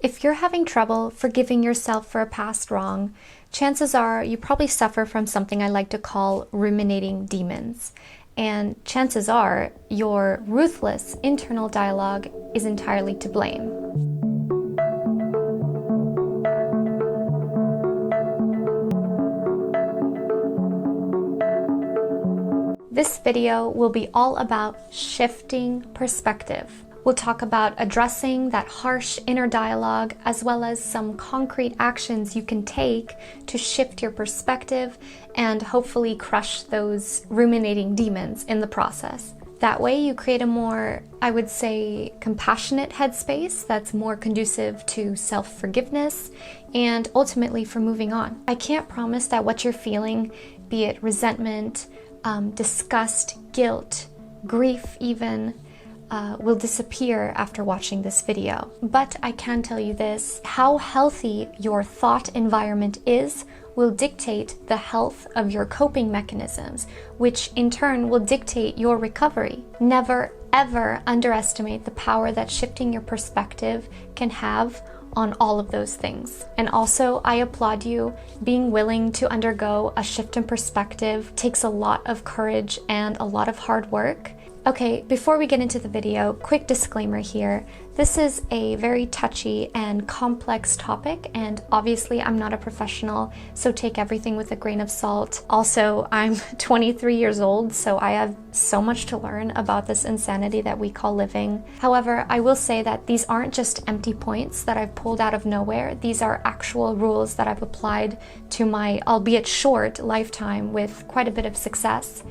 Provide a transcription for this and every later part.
If you're having trouble forgiving yourself for a past wrong, chances are you probably suffer from something I like to call ruminating demons. And chances are your ruthless internal dialogue is entirely to blame. This video will be all about shifting perspective. We'll talk about addressing that harsh inner dialogue, as well as some concrete actions you can take to shift your perspective and hopefully crush those ruminating demons in the process. That way you create a more, I would say, compassionate headspace that's more conducive to self-forgiveness and ultimately for moving on. I can't promise that what you're feeling, be it resentment, disgust, guilt, grief even, will disappear after watching this video. But I can tell you this, how healthy your thought environment is will dictate the health of your coping mechanisms, which in turn will dictate your recovery. Never ever underestimate the power that shifting your perspective can have on all of those things. And also, I applaud you. Being willing to undergo a shift in perspective takes a lot of courage and a lot of hard work. Okay, before we get into the video, quick disclaimer here. This is a very touchy and complex topic, and obviously I'm not a professional, so take everything with a grain of salt. Also, I'm 23 years old, so I have so much to learn about this insanity that we call living. However, I will say that these aren't just empty points that I've pulled out of nowhere. These are actual rules that I've applied to my, albeit short, lifetime with quite a bit of success.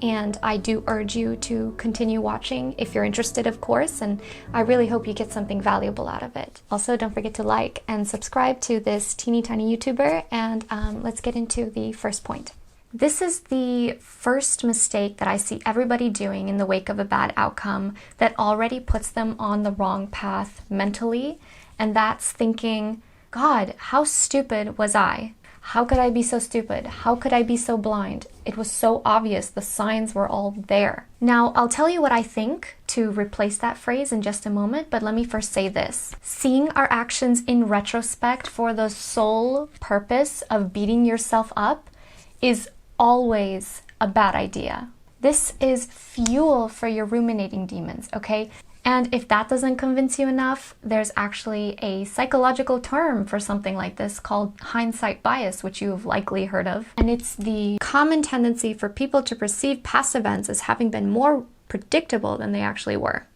And I do urge you to continue watching if you're interested, of course, and I really hope you get something valuable out of it. Also, don't forget to like and subscribe to this teeny tiny YouTuber, and let's get into the first point. This is the first mistake that I see everybody doing in the wake of a bad outcome that already puts them on the wrong path mentally, and that's thinking, God, how stupid was I? How could I be so stupid? How could I be so blind? It was so obvious. The signs were all there. Now, I'll tell you what I think to replace that phrase in just a moment, but let me first say this. Seeing our actions in retrospect for the sole purpose of beating yourself up is always a bad idea. This is fuel for your ruminating demons, okay? And if that doesn't convince you enough, there's actually a psychological term for something like this called hindsight bias, which you've likely heard of. And it's the common tendency for people to perceive past events as having been more predictable than they actually were.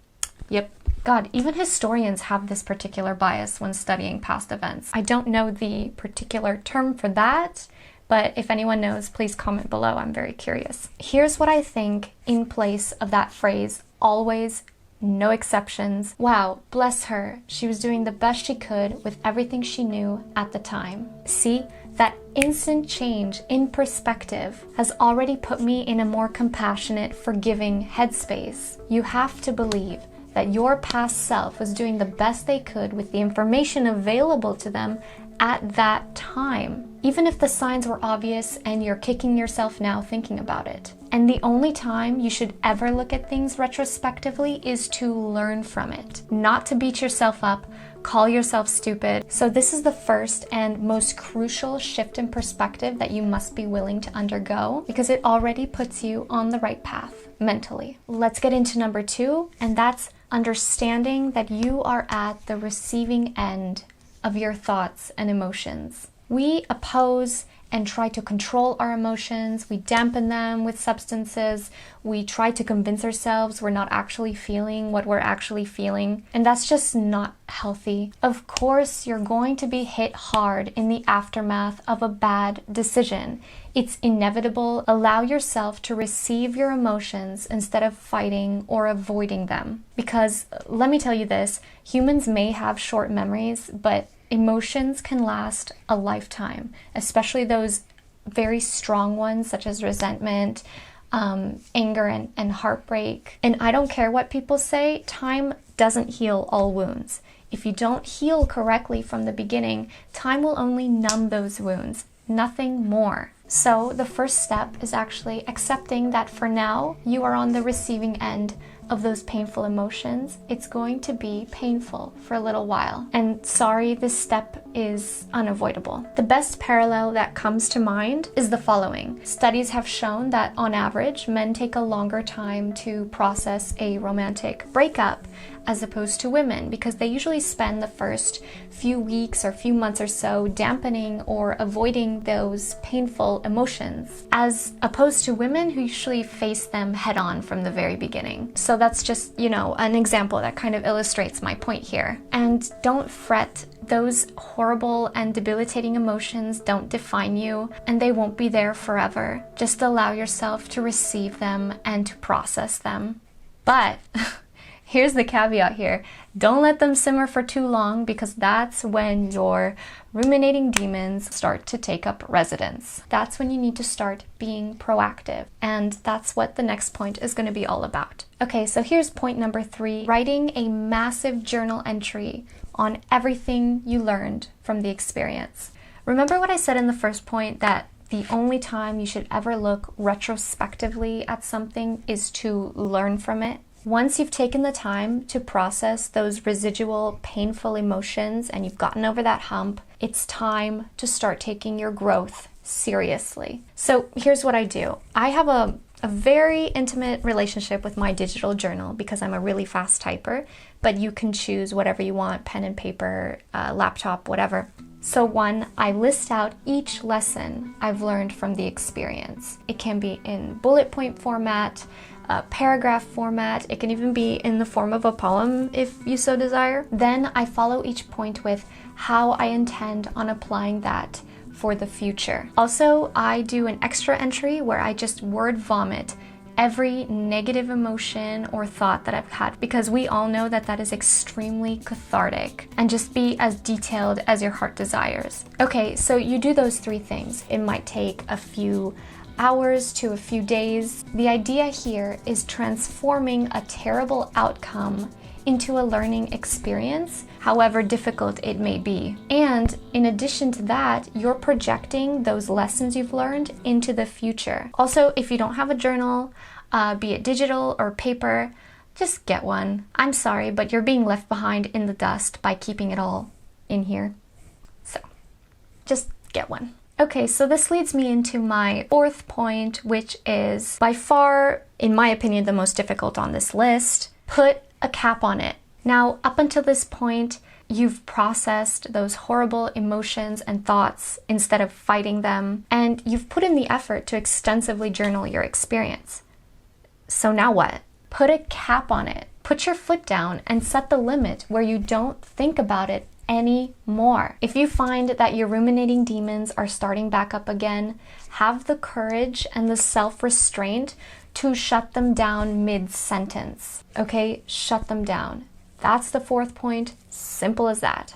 Yep. God, even historians have this particular bias when studying past events. I don't know the particular term for that, but if anyone knows, please comment below. I'm very curious. Here's what I think in place of that phrase, always, no exceptions. Wow, bless her. She was doing the best she could with everything she knew at the time. See, that instant change in perspective has already put me in a more compassionate, forgiving headspace. You have to believe that your past self was doing the best they could with the information available to them at that time, even if the signs were obvious and you're kicking yourself now thinking about it. And the only time you should ever look at things retrospectively is to learn from it, not to beat yourself up, call yourself stupid. So this is the first and most crucial shift in perspective that you must be willing to undergo, because it already puts you on the right path mentally. Let's get into number 2, and that's understanding that you are at the receiving end of your thoughts and emotions. We oppose and try to control our emotions. We dampen them with substances. We try to convince ourselves we're not actually feeling what we're actually feeling. And that's just not healthy. Of course, you're going to be hit hard in the aftermath of a bad decision. It's inevitable. Allow yourself to receive your emotions instead of fighting or avoiding them. Because let me tell you this, humans may have short memories, but emotions can last a lifetime, especially those very strong ones such as resentment, anger, and heartbreak. And I don't care what people say, time doesn't heal all wounds. If you don't heal correctly from the beginning, time will only numb those wounds, nothing more. So the first step is actually accepting that for now, you are on the receiving end of those painful emotions, it's going to be painful for a little while. And sorry, this step is unavoidable. The best parallel that comes to mind is the following. Studies have shown that on average, men take a longer time to process a romantic breakup as opposed to women, because they usually spend the first few weeks or few months or so dampening or avoiding those painful emotions, as opposed to women who usually face them head on from the very beginning. So that's just, an example that kind of illustrates my point here. And don't fret. Those horrible and debilitating emotions don't define you, and they won't be there forever. Just allow yourself to receive them and to process them. But here's the caveat here. Don't let them simmer for too long, because that's when your ruminating demons start to take up residence. That's when you need to start being proactive. And that's what the next point is going to be all about. Okay, so here's point number 3, writing a massive journal entry on everything you learned from the experience. Remember what I said in the first point, that the only time you should ever look retrospectively at something is to learn from it? Once you've taken the time to process those residual painful emotions and you've gotten over that hump, it's time to start taking your growth seriously. So here's what I do. I have a very intimate relationship with my digital journal because I'm a really fast typer, but you can choose whatever you want, pen and paper, laptop, whatever. So 1, I list out each lesson I've learned from the experience. It can be in bullet point format, paragraph format. It can even be in the form of a poem if you so desire. Then I follow each point with how I intend on applying that for the future. Also, I do an extra entry where I just word vomit every negative emotion or thought that I've had, because we all know that that is extremely cathartic, and just be as detailed as your heart desires. Okay, so you do those 3 things. It might take a few hours to a few days. The idea here is transforming a terrible outcome into a learning experience, however difficult it may be. And in addition to that, you're projecting those lessons you've learned into the future. Also, if you don't have a journal, be it digital or paper, just get one. I'm sorry, but you're being left behind in the dust by keeping it all in here. So just get one. Okay, so this leads me into my 4th point, which is by far, in my opinion, the most difficult on this list. Put a cap on it. Now, up until this point, you've processed those horrible emotions and thoughts instead of fighting them, and you've put in the effort to extensively journal your experience. So now what? Put a cap on it. Put your foot down and set the limit where you don't think about it anymore. If you find that your ruminating demons are starting back up again, have the courage and the self-restraint to shut them down mid-sentence. Okay, shut them down. That's the 4th point. Simple as that.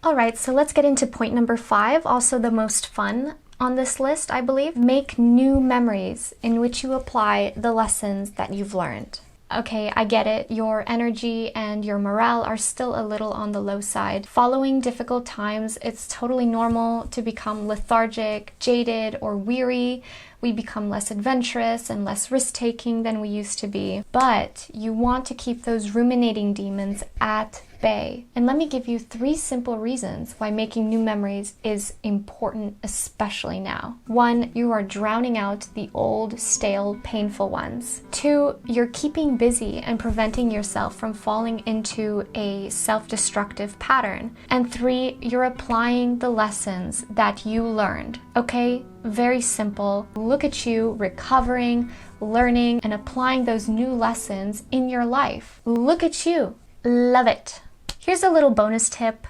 All right, so let's get into point number 5, also the most fun on this list, I believe. Make new memories in which you apply the lessons that you've learned. Okay, I get it. Your energy and your morale are still a little on the low side. Following difficult times, it's totally normal to become lethargic, jaded, or weary. We become less adventurous and less risk-taking than we used to be. But you want to keep those ruminating demons at bay. And let me give you 3 simple reasons why making new memories is important, especially now. 1, you are drowning out the old, stale, painful ones. 2, you're keeping busy and preventing yourself from falling into a self-destructive pattern. And 3, you're applying the lessons that you learned. Okay? Very simple. Look at you recovering, learning, and applying those new lessons in your life. Look at you. Love it. Here's a little bonus tip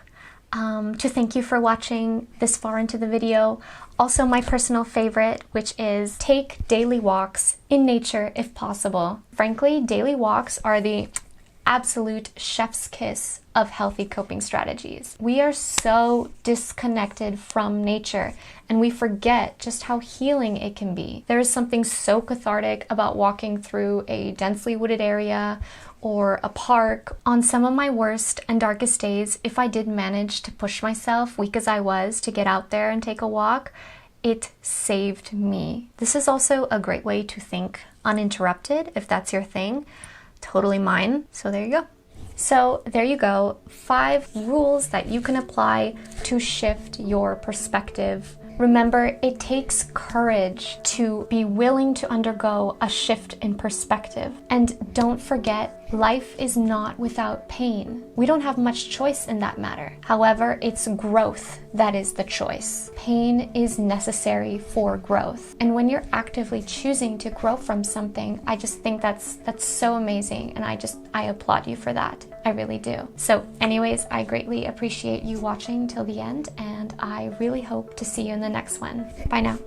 to thank you for watching this far into the video. Also my personal favorite, which is take daily walks in nature if possible. Frankly, daily walks are the absolute chef's kiss of healthy coping strategies. We are so disconnected from nature and we forget just how healing it can be. There is something so cathartic about walking through a densely wooded area or a park. On some of my worst and darkest days, if I did manage to push myself, weak as I was, to get out there and take a walk, it saved me. This is also a great way to think uninterrupted, if that's your thing. totally mine. So there you go. So there you go, 5 rules that you can apply to shift your perspective. Remember, it takes courage to be willing to undergo a shift in perspective. And don't forget, life is not without pain. We don't have much choice in that matter. However, it's growth that is the choice. Pain is necessary for growth. And when you're actively choosing to grow from something, I just think that's so amazing. And I applaud you for that. I really do. So anyways, I greatly appreciate you watching till the end, and I really hope to see you in the next one. Bye now.